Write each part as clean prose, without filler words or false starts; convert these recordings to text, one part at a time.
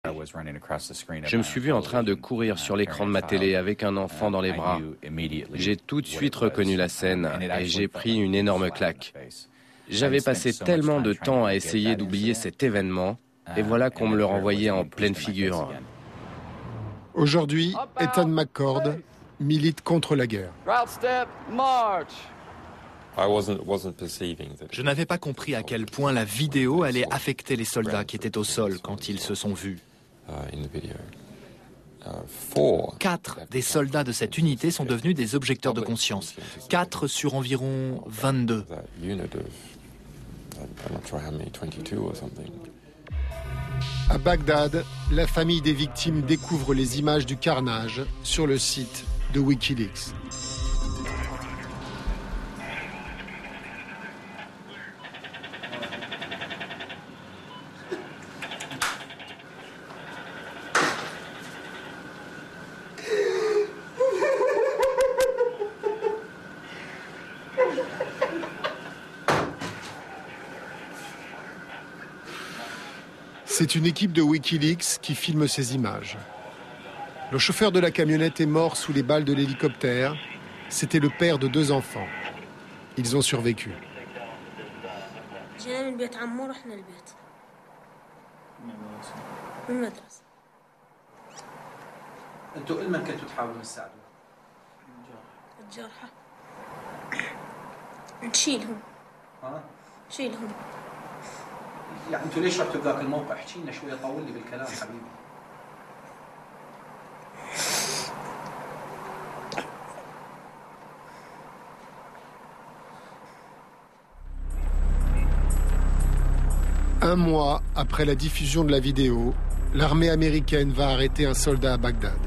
Je me suis vu en train de courir sur l'écran de ma télé avec un enfant dans les bras. J'ai tout de suite reconnu la scène et j'ai pris une énorme claque. J'avais passé tellement de temps à essayer d'oublier cet événement et voilà qu'on me le renvoyait en pleine figure. Aujourd'hui, Ethan McCord milite contre la guerre. Je n'avais pas compris à quel point la vidéo allait affecter les soldats qui étaient au sol quand ils se sont vus. 4 des soldats de cette unité sont devenus des objecteurs de conscience. 4 sur environ 22. À Bagdad, la famille des victimes découvre les images du carnage sur le site de Wikileaks. C'est une équipe de Wikileaks qui filme ces images. Le chauffeur de la camionnette est mort sous les balles de l'hélicoptère. C'était le père de 2 enfants. Ils ont survécu. يعني انتوا ليش رحتوا بذاك الموقع؟ احكي لنا شويه طول لي بالكلام حبيبي. Un mois après la diffusion de la vidéo, l'armée américaine va arrêter un soldat à Bagdad.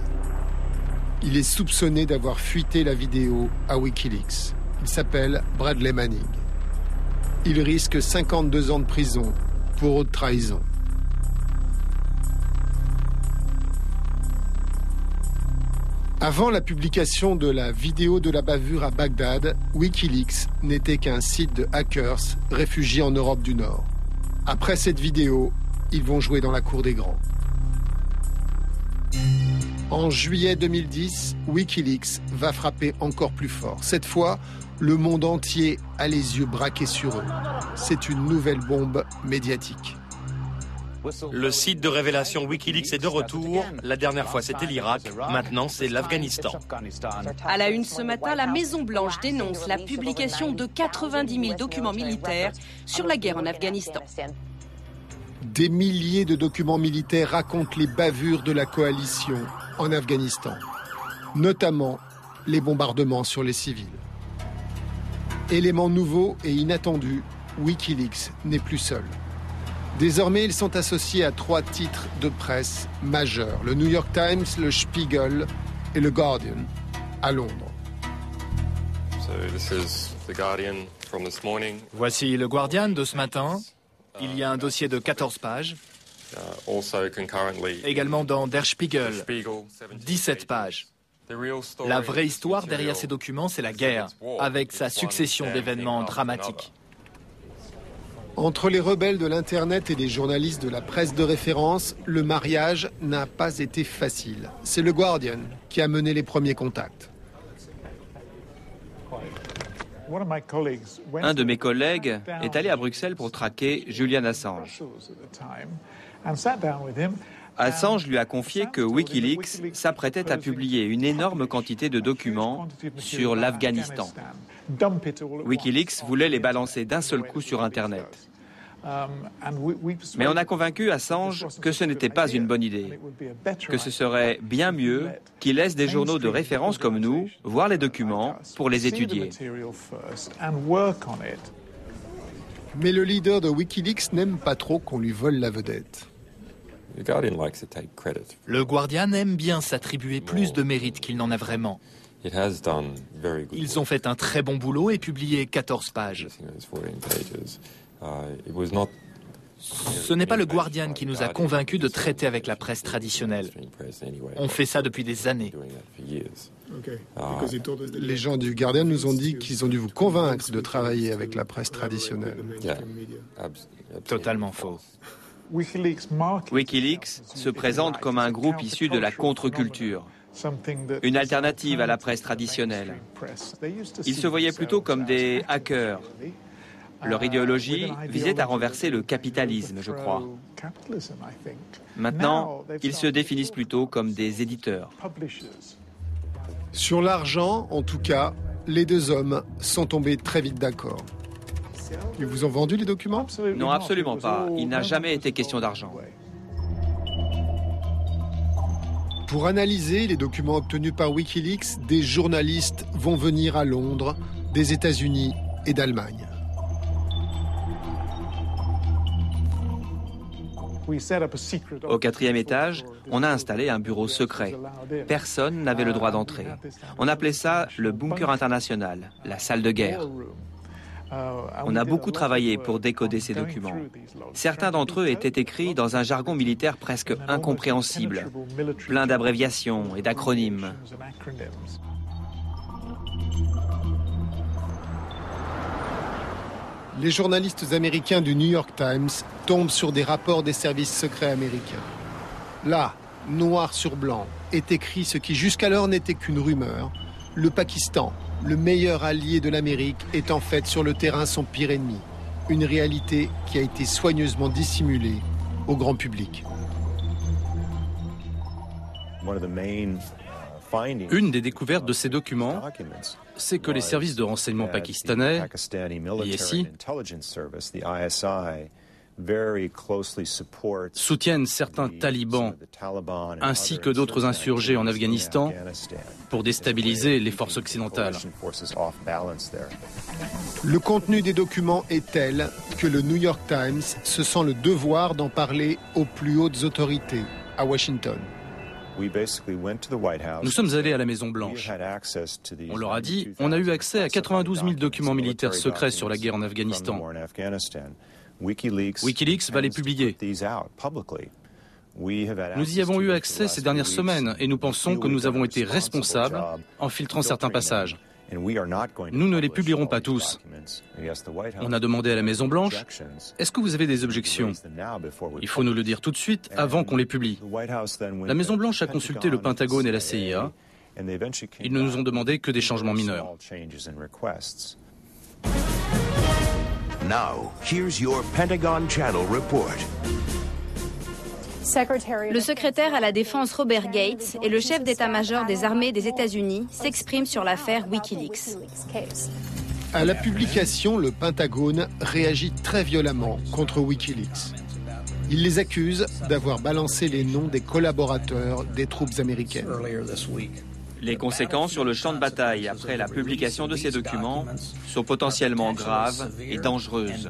Il est soupçonné d'avoir fuité la vidéo à Wikileaks. Il s'appelle Bradley Manning. Il risque 52 ans de prison pour haute trahison. Avant la publication de la vidéo de la bavure à Bagdad, Wikileaks n'était qu'un site de hackers réfugiés en Europe du Nord. Après cette vidéo, ils vont jouer dans la cour des grands. En juillet 2010, Wikileaks va frapper encore plus fort. Cette fois, le monde entier a les yeux braqués sur eux. C'est une nouvelle bombe médiatique. Le site de révélation Wikileaks est de retour. La dernière fois, c'était l'Irak. Maintenant, c'est l'Afghanistan. À la une ce matin, la Maison-Blanche dénonce la publication de 90 000 documents militaires sur la guerre en Afghanistan. Des milliers de documents militaires racontent les bavures de la coalition en Afghanistan, notamment les bombardements sur les civils. Élément nouveau et inattendu, Wikileaks n'est plus seul. Désormais, ils sont associés à 3 titres de presse majeurs, le New York Times, le Spiegel et le Guardian, à Londres. Voici le Guardian de ce matin. Il y a un dossier de 14 pages. Également dans Der Spiegel, 17 pages. La vraie histoire derrière ces documents, c'est la guerre, avec sa succession d'événements dramatiques. Entre les rebelles de l'Internet et les journalistes de la presse de référence, le mariage n'a pas été facile. C'est le Guardian qui a mené les premiers contacts. Un de mes collègues est allé à Bruxelles pour traquer Julian Assange. Assange lui a confié que Wikileaks s'apprêtait à publier une énorme quantité de documents sur l'Afghanistan. Wikileaks voulait les balancer d'un seul coup sur Internet. Mais on a convaincu Assange que ce n'était pas une bonne idée, que ce serait bien mieux qu'il laisse des journaux de référence comme nous voir les documents pour les étudier. Mais le leader de Wikileaks n'aime pas trop qu'on lui vole la vedette. Le Guardian aime bien s'attribuer plus de mérite qu'il n'en a vraiment. Ils ont fait un très bon boulot et publié 14 pages. Ce n'est pas le Guardian qui nous a convaincus de traiter avec la presse traditionnelle. On fait ça depuis des années. Les gens du Guardian nous ont dit qu'ils ont dû vous convaincre de travailler avec la presse traditionnelle. Totalement faux. Wikileaks se présente comme un groupe issu de la contre-culture, une alternative à la presse traditionnelle. Ils se voyaient plutôt comme des hackers. Leur idéologie visait à renverser le capitalisme, je crois. Maintenant, ils se définissent plutôt comme des éditeurs. Sur l'argent, en tout cas, les deux hommes sont tombés très vite d'accord. Ils vous ont vendu les documents ? Non, absolument pas. Il n'a jamais été question d'argent. Pour analyser les documents obtenus par Wikileaks, des journalistes vont venir à Londres, des États-Unis et d'Allemagne. Au 4e étage, on a installé un bureau secret. Personne n'avait le droit d'entrer. On appelait ça le bunker international, la salle de guerre. On a beaucoup travaillé pour décoder ces documents. Certains d'entre eux étaient écrits dans un jargon militaire presque incompréhensible, plein d'abréviations et d'acronymes. Les journalistes américains du New York Times tombent sur des rapports des services secrets américains. Là, noir sur blanc, est écrit ce qui jusqu'alors n'était qu'une rumeur. Le Pakistan, le meilleur allié de l'Amérique, est en fait sur le terrain son pire ennemi. Une réalité qui a été soigneusement dissimulée au grand public. Une des découvertes de ces documents, c'est que les services de renseignement pakistanais, l'ISI, soutiennent certains talibans ainsi que d'autres insurgés en Afghanistan pour déstabiliser les forces occidentales. Le contenu des documents est tel que le New York Times se sent le devoir d'en parler aux plus hautes autorités à Washington. Nous sommes allés à la Maison-Blanche. On leur a dit, on a eu accès à 92 000 documents militaires secrets sur la guerre en Afghanistan. Wikileaks va les publier. Nous y avons eu accès ces dernières semaines et nous pensons que nous avons été responsables en filtrant certains passages. Nous ne les publierons pas tous. On a demandé à la Maison-Blanche, est-ce que vous avez des objections ? Il faut nous le dire tout de suite avant qu'on les publie. La Maison-Blanche a consulté le Pentagone et la CIA. Ils ne nous ont demandé que des changements mineurs. Now, here's your Pentagon Channel report. Le secrétaire à la Défense Robert Gates et le chef d'état-major des armées des États-Unis s'expriment sur l'affaire Wikileaks. À la publication, le Pentagone réagit très violemment contre Wikileaks. Il les accuse d'avoir balancé les noms des collaborateurs des troupes américaines. Les conséquences sur le champ de bataille après la publication de ces documents sont potentiellement graves et dangereuses.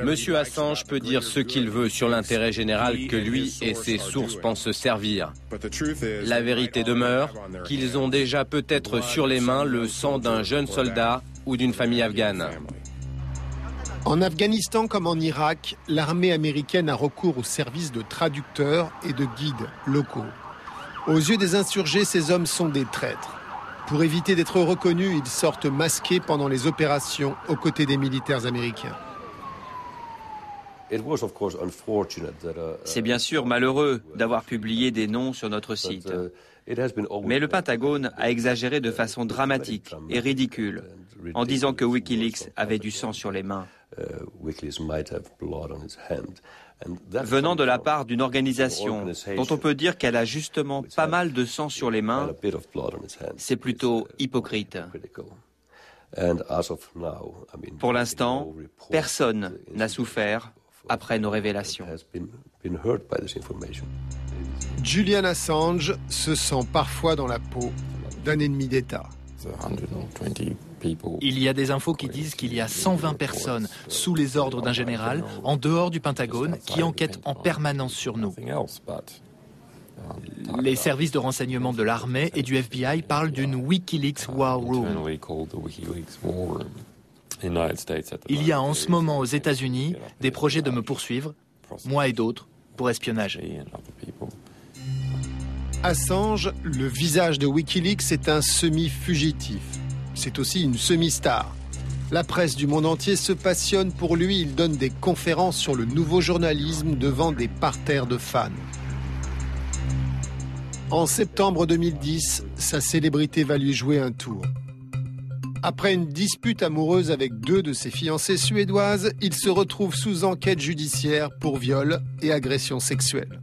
Monsieur Assange peut dire ce qu'il veut sur l'intérêt général que lui et ses sources pensent se servir. La vérité demeure qu'ils ont déjà peut-être sur les mains le sang d'un jeune soldat ou d'une famille afghane. En Afghanistan comme en Irak, l'armée américaine a recours aux services de traducteurs et de guides locaux. Aux yeux des insurgés, ces hommes sont des traîtres. Pour éviter d'être reconnus, ils sortent masqués pendant les opérations aux côtés des militaires américains. C'est bien sûr malheureux d'avoir publié des noms sur notre site. Mais le Pentagone a exagéré de façon dramatique et ridicule en disant que Wikileaks avait du sang sur les mains. Venant de la part d'une organisation dont on peut dire qu'elle a justement pas mal de sang sur les mains, c'est plutôt hypocrite. Pour l'instant, personne n'a souffert après nos révélations. Julian Assange se sent parfois dans la peau d'un ennemi d'État. Il y a des infos qui disent qu'il y a 120 personnes sous les ordres d'un général, en dehors du Pentagone, qui enquêtent en permanence sur nous. Les services de renseignement de l'armée et du FBI parlent d'une Wikileaks War Room. Il y a en ce moment aux États-Unis des projets de me poursuivre, moi et d'autres, pour espionnage. Assange, le visage de Wikileaks, est un semi-fugitif. C'est aussi une semi-star. La presse du monde entier se passionne pour lui. Il donne des conférences sur le nouveau journalisme devant des parterres de fans. En septembre 2010, sa célébrité va lui jouer un tour. Après une dispute amoureuse avec 2 de ses fiancées suédoises, il se retrouve sous enquête judiciaire pour viol et agression sexuelle.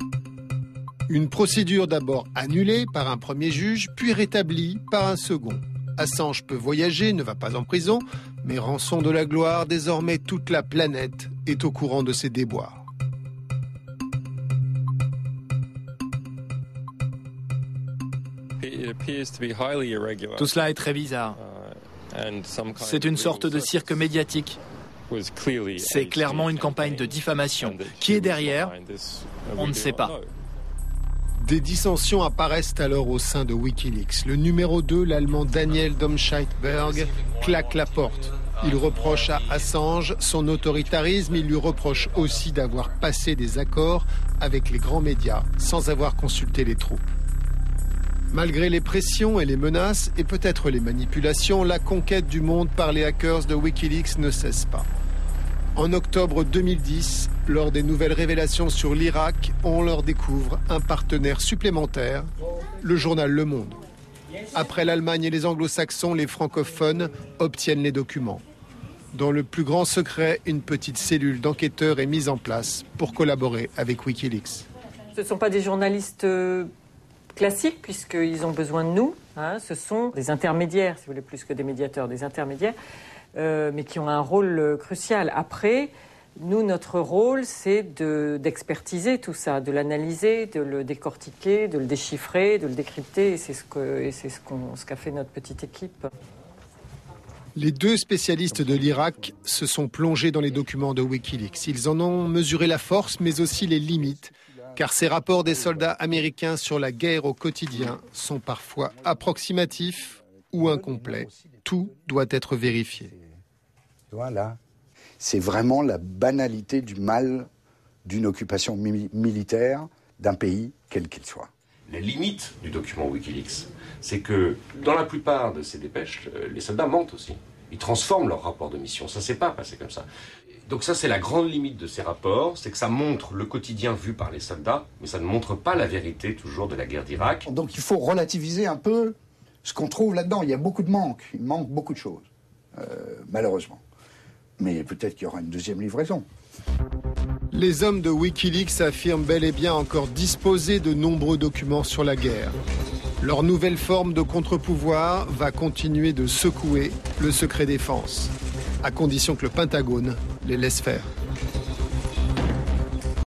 Une procédure d'abord annulée par un premier juge, puis rétablie par un second. Assange peut voyager, ne va pas en prison, mais rançon de la gloire, désormais toute la planète est au courant de ses déboires. Tout cela est très bizarre. C'est une sorte de cirque médiatique. C'est clairement une campagne de diffamation. Qui est derrière? On ne sait pas. Des dissensions apparaissent alors au sein de Wikileaks. Le numéro 2, l'Allemand Daniel Domscheit-Berg, claque la porte. Il reproche à Assange son autoritarisme. Il lui reproche aussi d'avoir passé des accords avec les grands médias sans avoir consulté les troupes. Malgré les pressions et les menaces, et peut-être les manipulations, la conquête du monde par les hackers de Wikileaks ne cesse pas. En octobre 2010, lors des nouvelles révélations sur l'Irak, on leur découvre un partenaire supplémentaire, le journal Le Monde. Après l'Allemagne et les anglo-saxons, les francophones obtiennent les documents. Dans le plus grand secret, une petite cellule d'enquêteurs est mise en place pour collaborer avec Wikileaks. Ce ne sont pas des journalistes classiques, puisqu'ils ont besoin de nous. Ce sont des intermédiaires, si vous voulez, plus que des médiateurs, des intermédiaires, mais qui ont un rôle crucial. Après, nous, notre rôle, c'est d'expertiser tout ça, de l'analyser, de le décortiquer, de le déchiffrer, de le décrypter, et c'est ce qu'a fait notre petite équipe. Les 2 spécialistes de l'Irak se sont plongés dans les documents de Wikileaks. Ils en ont mesuré la force, mais aussi les limites, car ces rapports des soldats américains sur la guerre au quotidien sont parfois approximatifs ou incomplets. Tout doit être vérifié. Voilà. C'est vraiment la banalité du mal d'une occupation militaire d'un pays, quel qu'il soit. La limite du document Wikileaks, c'est que dans la plupart de ces dépêches, les soldats mentent aussi. Ils transforment leur rapport de mission. Ça ne s'est pas passé comme ça. Donc ça, c'est la grande limite de ces rapports, c'est que ça montre le quotidien vu par les soldats, mais ça ne montre pas la vérité toujours de la guerre d'Irak. Donc il faut relativiser un peu ce qu'on trouve là-dedans. Il y a beaucoup de manques, il manque beaucoup de choses, malheureusement. Mais peut-être qu'il y aura une deuxième livraison. Les hommes de Wikileaks affirment bel et bien encore disposer de nombreux documents sur la guerre. Leur nouvelle forme de contre-pouvoir va continuer de secouer le secret défense, à condition que le Pentagone les laisse faire.